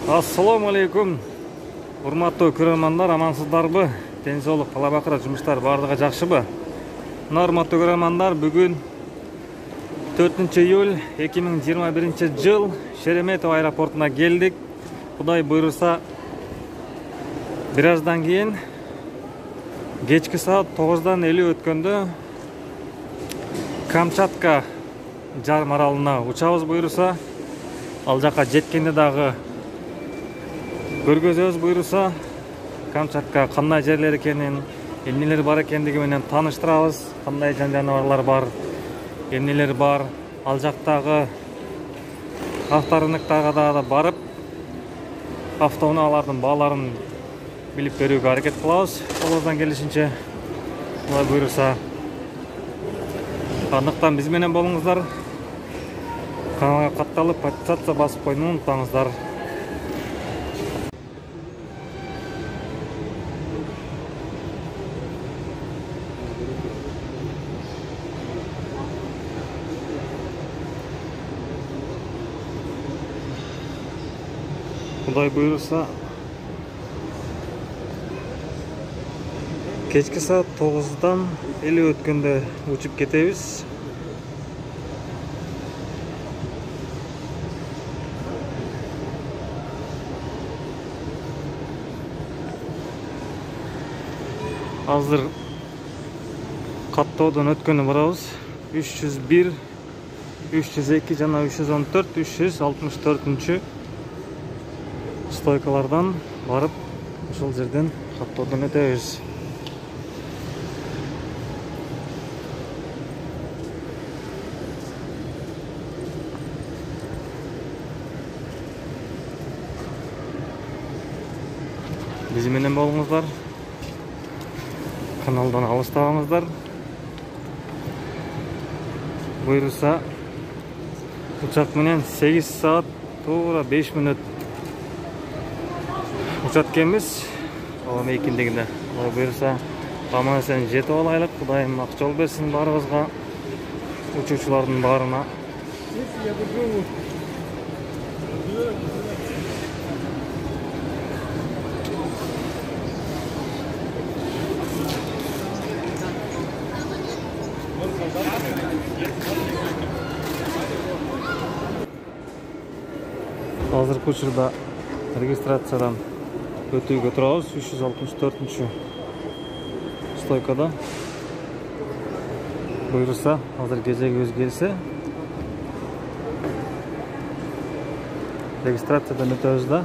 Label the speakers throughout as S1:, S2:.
S1: Assalamu alaikum. Урматтуу көрөрмандар, амансыздарбы? Денсаулык, талабакыра, жумуштар бардыгы жакшыбы? Урматтуу көрөрмандар, бүгүн 4 июль 2021 жыл Шереметов аэропортуна келдик. Кудай буйруса, бир аздан кийин кечки саат 9:50 өткөндө Камчатка жарым аралына учабыз буйруса. Ал жака жеткенде дагы көргөзөбүз буйруса. Камчатка кандай жерлер экенин, эмнелер бар экендиги менен тааныштырабыз. Кандай жаныбарлар бар, эмнелер бар. Ал жактагы авторынктарга да барып, автоунаалардын бааларын билип берүүгө аракет кылабыз. Колубуздан келишинче. Кудай буйруса. Андыктан биз менен болуңуздар. Каналга катталып, подписаться басып койууну унутпаңыздар. Кудай буйруса, кечки саат 9:50 өткөндө учуп кетебиз. Азыр каттоодон өткөнү барабыз. 301, 302 жана 314, 364 стойкалардан барып, ошол жерден каттоодон өтөбүз. Биз менен болуңуздар. Каналдан алыстабаңыздар. Буйруса, учак менен 8 саат туура 5 мүнөт учат кемиз. Ал мейкиндигине. Буйруса, аман эсен жетип алайлык. Кудайым ак жол берсин баарыбызга, учуучулардын баарына. Азыркы учурда регистрациядан өтүүгө турабыз. 364 стойкада. Буйруса, азыр кезегибиз келсе, регистрациядан өтөбүз да.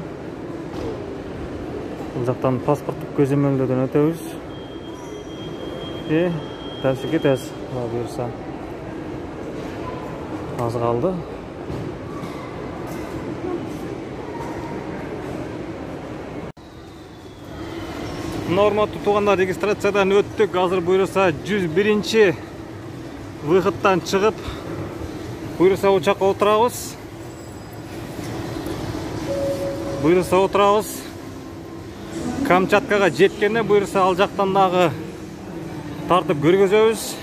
S1: Бул жактан паспорттук көзөмөлдөөдөн өтөбүз. Дальше кетебиз. Буйруса. Аз калды. Урматтуу туугандар, регистрациядан өттүк. Азыр буйруса 101 выходтан чыгып, буйруса учакка отурабыз. Камчаткага жеткенде буйруса ал жактан дагы тартып көргөзөбүз.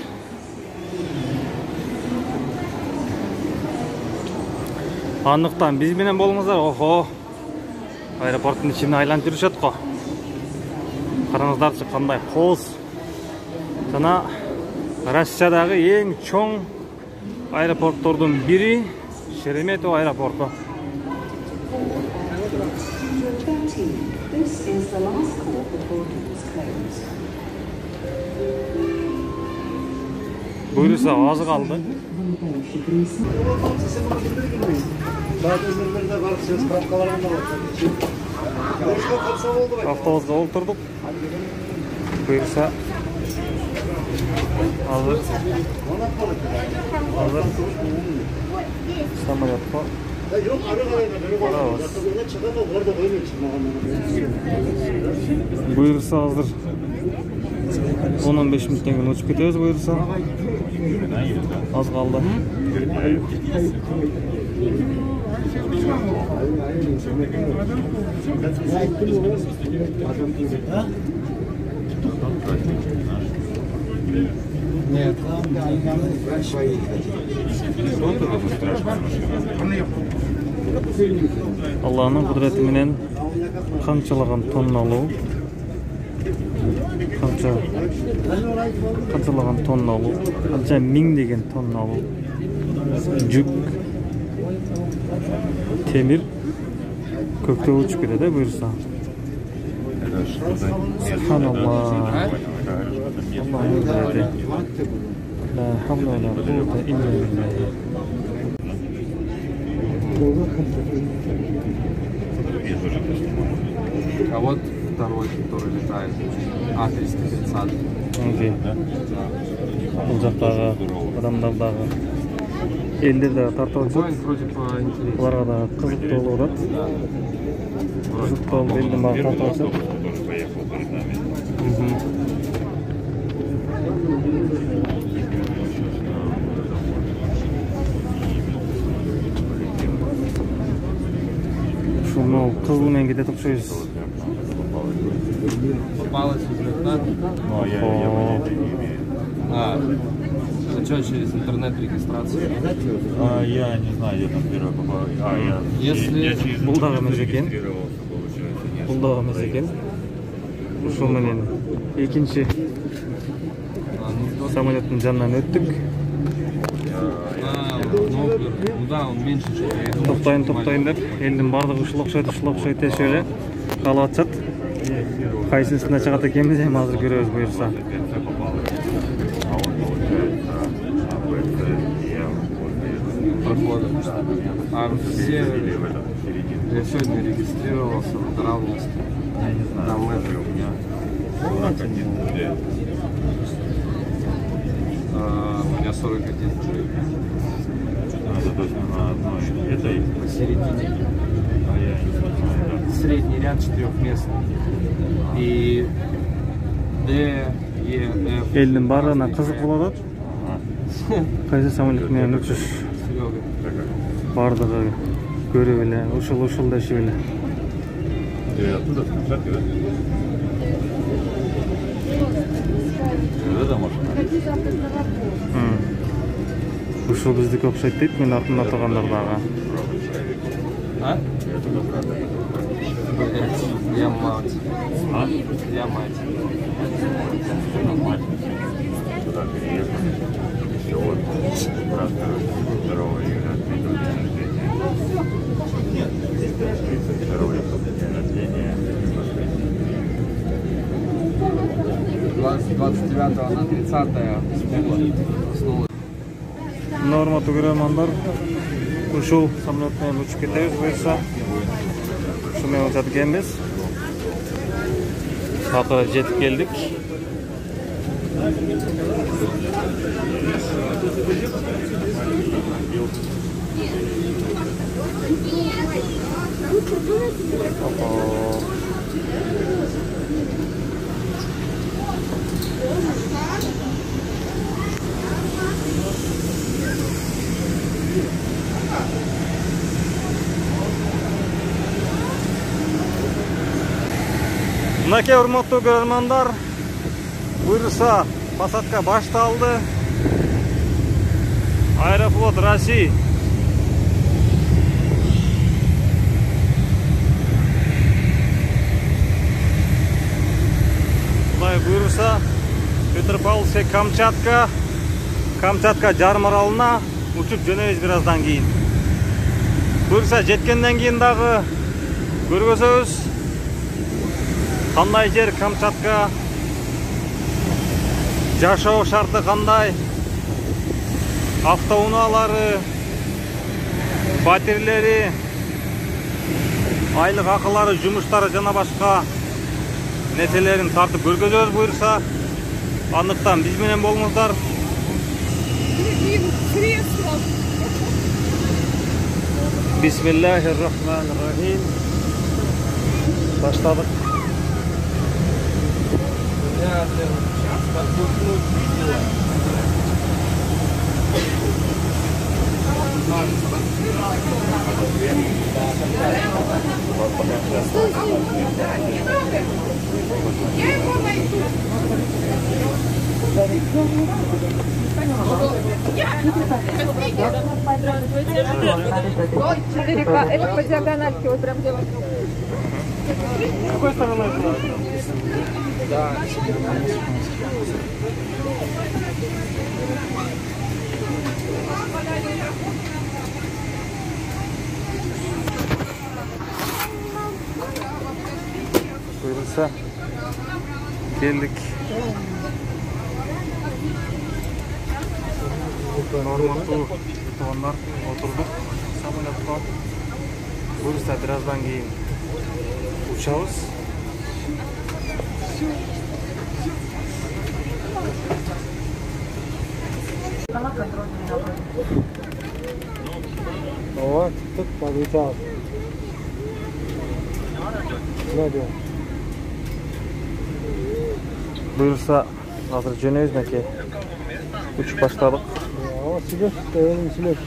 S1: Андыктан биз менен болуңуздар. Охо. Аэропорттун ичине айланып жүрүшөт го. Караңыздарчы, кандай кооз. Жана Россиядагы эң чоң аэропорттордун бири Шереметов аэропорту. Буйруса, аз калды. Автобуска олтурдук. Буйруса, азыр самолетко барабыз. Буйруса, азыр 10-15 мүнөттөн кийин учуп кетебиз. Буйруса, аз калды.
S2: Нет.
S1: Allah'ın kudreti menen kançalagan tonnalı kançalagan tonnalı kança mingdеген tonnalı жүк temir kökte uçup ketedi buyursa. Subhanallah. Allah'ın kudreti. La havle ve la kuvvete illa billah.
S2: А вот второй, который летает, А330.
S1: Окей. Бұл жақтағы адамдардағы елдер де тартып
S2: Ой,
S1: жатыр.
S2: вроде поинтереснее.
S1: Оларға да қызықты болып жатыр. Қызықты болып елдің бағы тартып жатыр. Шunu қызылмен кетеді ұқсайсыз.
S2: Попалась из окна. Это что, через интернет регистрация?
S3: Я не знаю, я там первый попал.
S2: Если...
S1: Бұл дағы емес екен.
S3: Получается, нет.
S1: Бұл дағы емес екен. Шуменен екінші самолеттің жанынан өттік.
S2: Ну да, он меньше, что я думал.
S1: Тоқтайын деп, елдің барлығы ұшылық шойты шөлі қалып атсат. Қайсысында шығат екенбіз, азыр көрөбүз бұйырса.
S2: Прохода. А все... Я сегодня регистрировался в Дравнинске.
S3: Я не знаю,
S2: Там
S3: у меня 41 лет.
S2: У меня 41 человек.
S3: Это точно на одной этой.
S2: Посередине.
S3: А я не знаю, да.
S2: Средний ряд четырехместный. И Д, Е, Ф.
S1: Елдің барлығына қызық болады. Қайсы самолетмен ұшыш
S2: Серега.
S1: бардығы көрі біле, ұшыл да ши біле.
S3: Ты оттуда с Камчатки, да? Это машина?
S1: Ұшыл біздікі ұқсайды дейді, мен артында тұрғандардағы.
S2: А? Я мать.
S3: А?
S2: Я мать.
S3: Сюда переехали. И вот брат, короче, 2 июля отметил день рождения. 32 день рождения.
S2: 29 на 30 снова.
S1: Норматы көрермандар, ұшыл самолетмен ұшып кетеміз бұйырса. Шумен ұшат екенбіз. Ақыры жетіп келдік. Мынакей урматтуу көрөрмандар, буйруса посадка башталды. Аэрофлот России. Кудай буйруса Петропавловская Камчатка жарым аралына учуп жөнөбүз бираздан кийин. Буйруса жеткенден кийин дагы көргөзөбүз. Кандай жер Камчатка, жашоо шарты кандай, автоунаалары, батирлери, айлык акылары, жумуштары жана башка нерселерин тартып көргөзөбүз буйруса. Андыктан биз менен болуңуздар. Бисмиллахир-рахманир-рахим. Баштадык.
S2: Сейчас подбухнуть видео.
S4: Это по диагональке, вот прям делать.
S1: С какой стороны это?
S2: Да.
S1: Buyursa geldik. Normal butonlar oturduk. Samolyotga. Buyursa birazdan keyin uçağız.
S2: Ova çıktık, uçağız. Ne diyor?
S1: Buyursa hazır jönөйбүз Мәке. Uçup başladık.
S2: Ова сүйлөш, өзүң сүйлөш.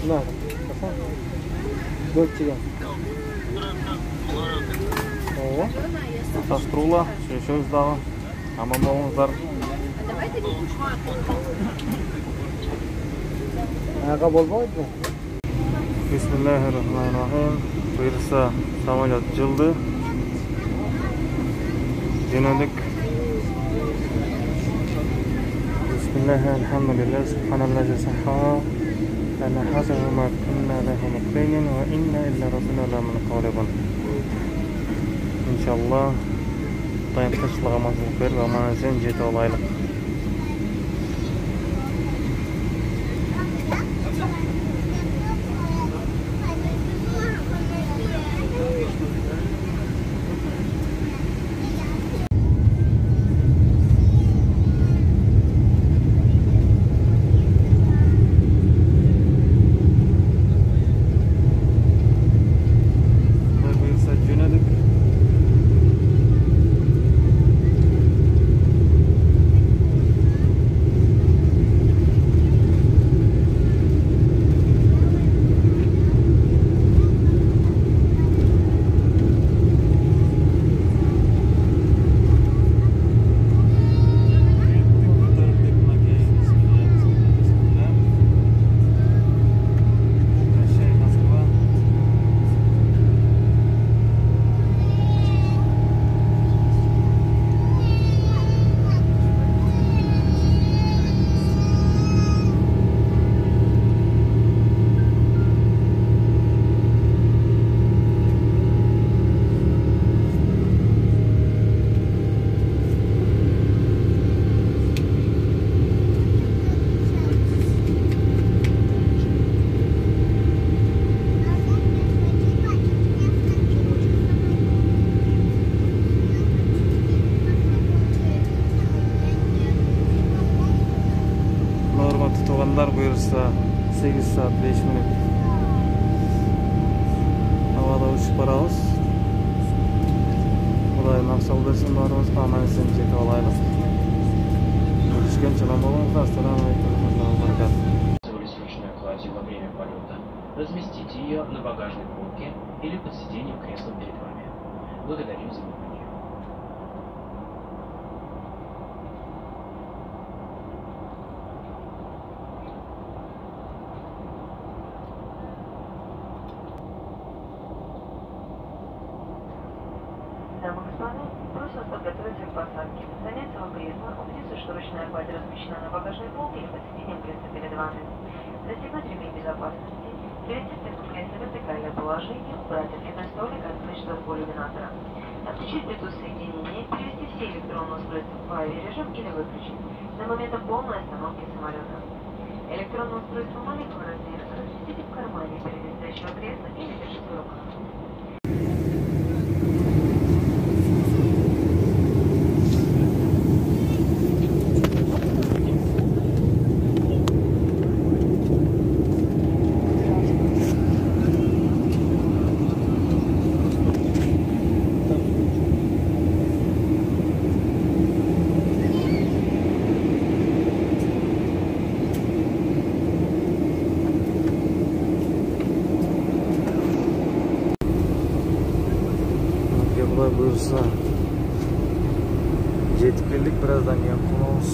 S2: Мына. Бөлчүгөн. Ова.
S1: Таструла, сөйлөшөбүз дагы. Аман болуңуздар.
S2: Ага болбойду.
S1: Bismillahirrahmanirrahim. Buyursa samolyot жылды. Jönödük. Bismillahirrahmanirrahim. Elhamdülillah. Subhanallah. Sahha. Ana hasabu ma kunna lahu muqrinin ve inna illa rasulullah min qawlibun. İnşallah dayanıqlılığa mazmur ver ve manasın jete olaylık. Tutulanlar buyursa 8 saat 5 minut havada uçup barabыз. Kudayım aksal bersin barabız, amanısın jete olaylık. Görüşкенче аман болуңуздар. Ассаламу алейкум ва рахматуллахи
S5: Ручной клади во время полета. Разместите ее на багажной полке или под сиденьем кресла перед вами. Благодарим за внимание.
S6: Дамы и господа, просим подготовиться к посадке. Занять свое кресло, убедиться, что ручная кладь размещена на багажной полке или под сиденьем кресла перед вами. Застегнуть ремень безопасности, перевести спинку кресла в вертикальное положение, убрать откидной столик, открыть шторку иллюминатора. Отключить Bluetooth соединение, перевести все электронные устройства в авиарежим или выключить до момента полной остановки самолета. Электронное устройство маленького размера разместите в кармане перед стоящего кресла или держите в руках.
S1: Buyursa жетip келдик, birazdan keyin qo'namiz.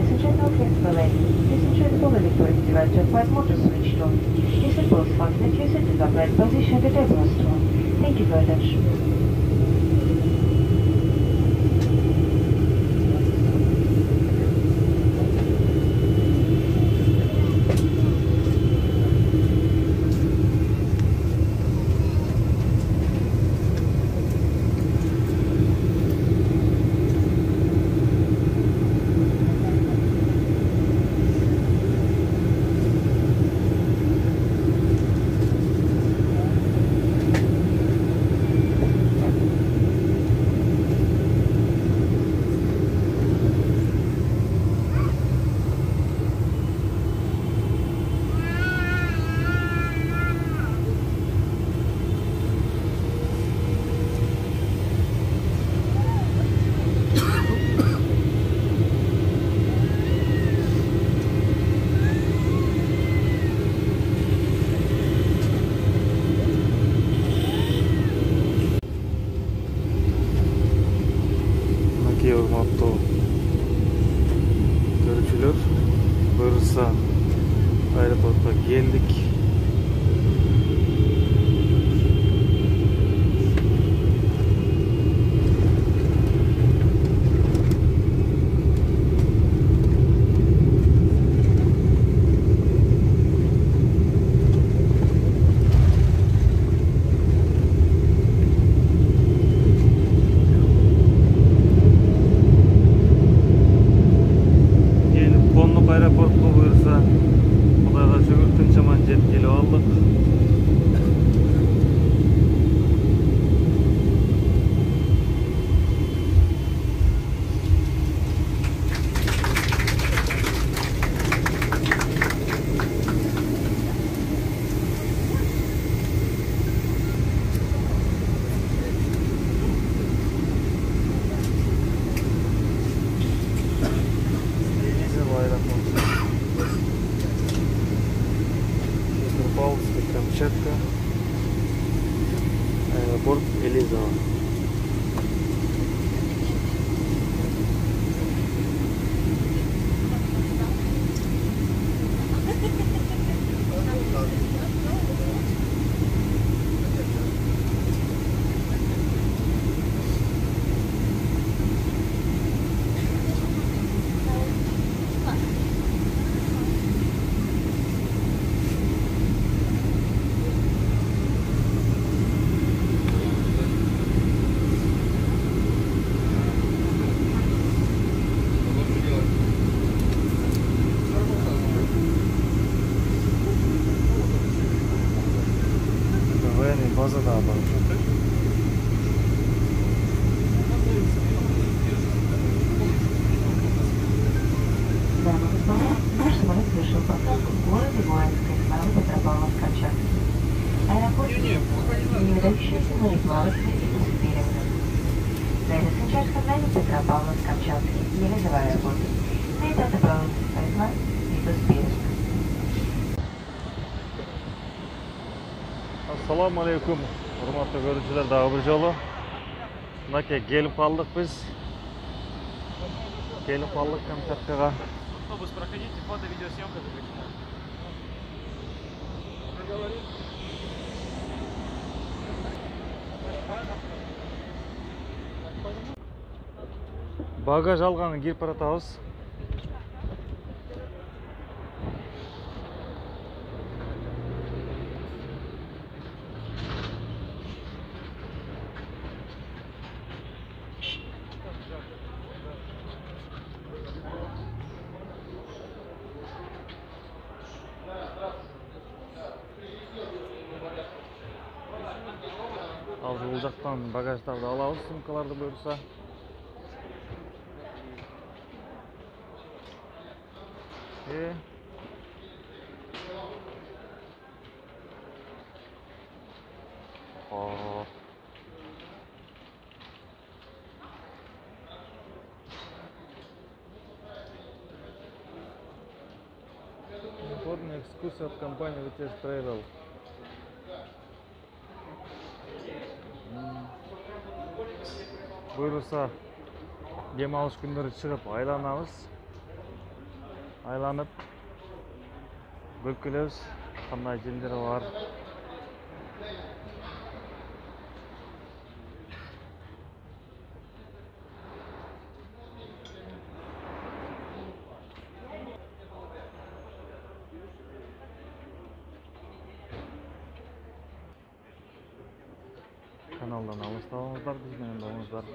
S6: in general flexibility, this ensures all electronic devices are motor switched on. This is possible that you set it up right position the table store. Thank you very much.
S1: Urmatlı görücüler, Bursa aeroportuna geldik. Aeroportga buyursa, Xudayga şükür tinchaman jetib kelib oldik. Камчатка, аэропорт Елизово. Bazada var.
S6: Наш самолет совершил посадку в городе Воинской славы Петропавловск-Камчатский. Аэропорт не выдающийся, но не плавательный и концентрированный. Ladies and gentlemen, Петропавловск-Камчатский, Елизово аэропорт. May data balance pipeline be suspended.
S1: Assalamu alaikum. Hurmatlı görücüler, daha bir jolu. Nake gelip kaldık biz. Gelip kaldık Kamçatkaga.
S5: Автобус проходите, фото, видеосъемка запрещена.
S1: Bagaj alганын кирип баратабыз. Al bu jактан багаждарды алабыз, сумкаларды буюрса. Охотная экскурсия от компании VTS Travel. Buyursa dем алыш күндөрү чыгып айланабыз. айланып көркөлөбүз, кандай жерлер бар. Kanaldan алыстабаңыздар, биз менен болуңуздар.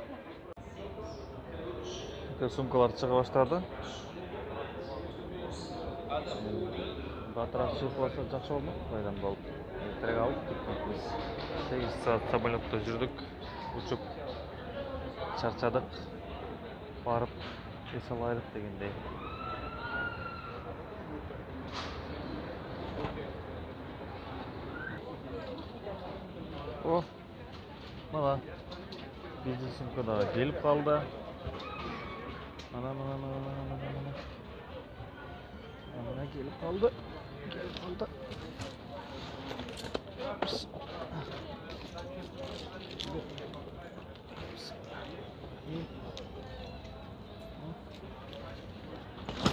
S1: Сумкалар чыга баштады. Батыраак чыгып болсо жакшы болмок, байдан болуп. Эртерээк алып кеттик биз. 8 саат самолетто жүрдүк, учуп чарчадык. Барып эс алайлык дегендей. О, мана бизнес сумка да келип калды. Mana gelip kaldı.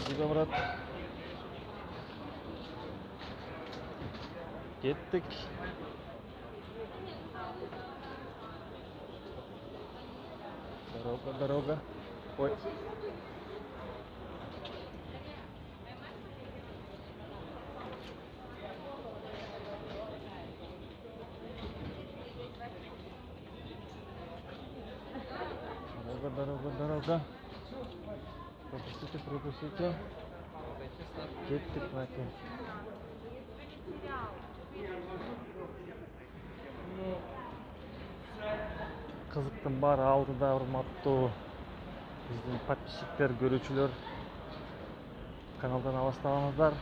S1: Juga berat. Gittik. Дорога. Ой. Дорога. Пропустите. Кеттик баке. Кызыктын баары алдыда, урматтуу биздин подписчиктер, көрүүчүлөр. Каналдан алыстабаңыздар.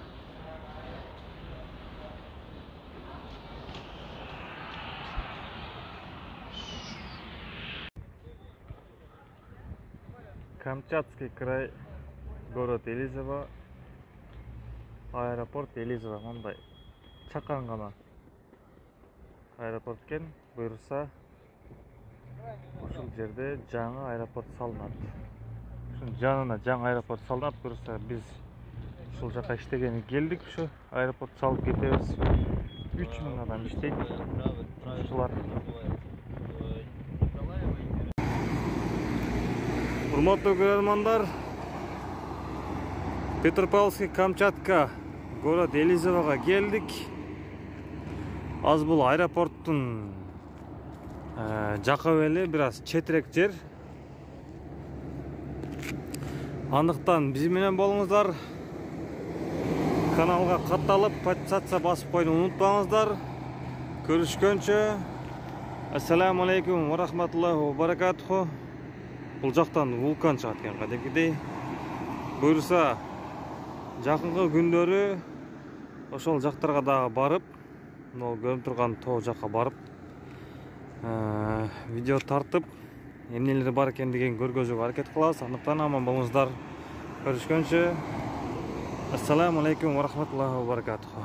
S1: Камчатский край, город Елизово, аэропорт Елизово. Мындай чакан гана аэропорт экен. Буюрса ушул жерде жаңы аэропорт салынат. Ушунун жанына жаңы аэропорт салынат. Буюрса биз ушул жака иштегени келдик. Ушу аэропорт салып кетебиз. 3000 адам иштейт. Ушулар. Урматтуу көрөрмандар, Петропавловский Камчатка, город Елизового келдик. Аз бул аэропорттун жакы эле, бир аз четирээк жер. Андыктан биз менен болуңуздар. Каналга катталып, подписаться басып койууну унутпаңыздар. Көрүшкөнчө. Ассаламу алейкум ва рахматуллахи ва баракатуху. Бул жактан вулкан чыгат экен кадимкидей. Буюрса жакынкы күндөрү ошол жактарга дагы барып, могу көрүнүп турган тоо жакка барып видео тартып, эмнелер бар экендигин көргөзүүгө аракет кылабыз. Андыктан аман болуңуздар. Көрүшкөнчө. Ассаламу алейкум ва рахматуллахи ва баракатуху.